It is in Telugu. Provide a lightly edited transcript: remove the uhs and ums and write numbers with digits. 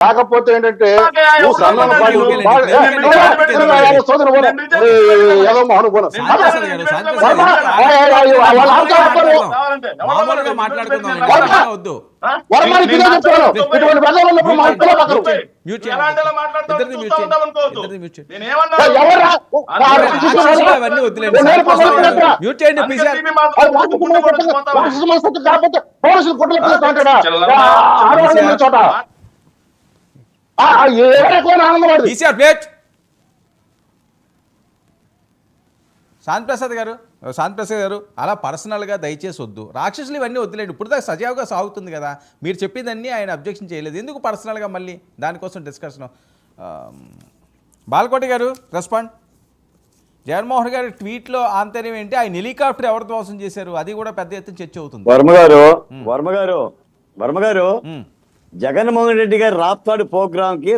కాకపోతే ఏంటంటే చోట శాంతిప్రసాద్ గారు అలా పర్సనల్గా దయచేసి వద్దు. రాక్షసులు ఇవన్నీ వద్దులేండి. ఇప్పుడు దాకా సజావుగా సాగుతుంది కదా. మీరు చెప్పేదన్నీ ఆయన అబ్జెక్షన్ చేయలేదు, ఎందుకు పర్సనల్గా మళ్ళీ దానికోసం డిస్కషన్? బాలకోటి గారు రెస్పాండ్. జగన్మోహన్ గారి ట్వీట్లో ఆంతర్యం ఏంటి? ఆయన హెలికాప్టర్ ఎవరు ధ్వంసం చేశారు, అది కూడా పెద్ద ఎత్తున చర్చ అవుతుంది. వర్మ గారు జగన్మోహన్ రెడ్డి గారి రాప్తాడు ప్రోగ్రామ్ కి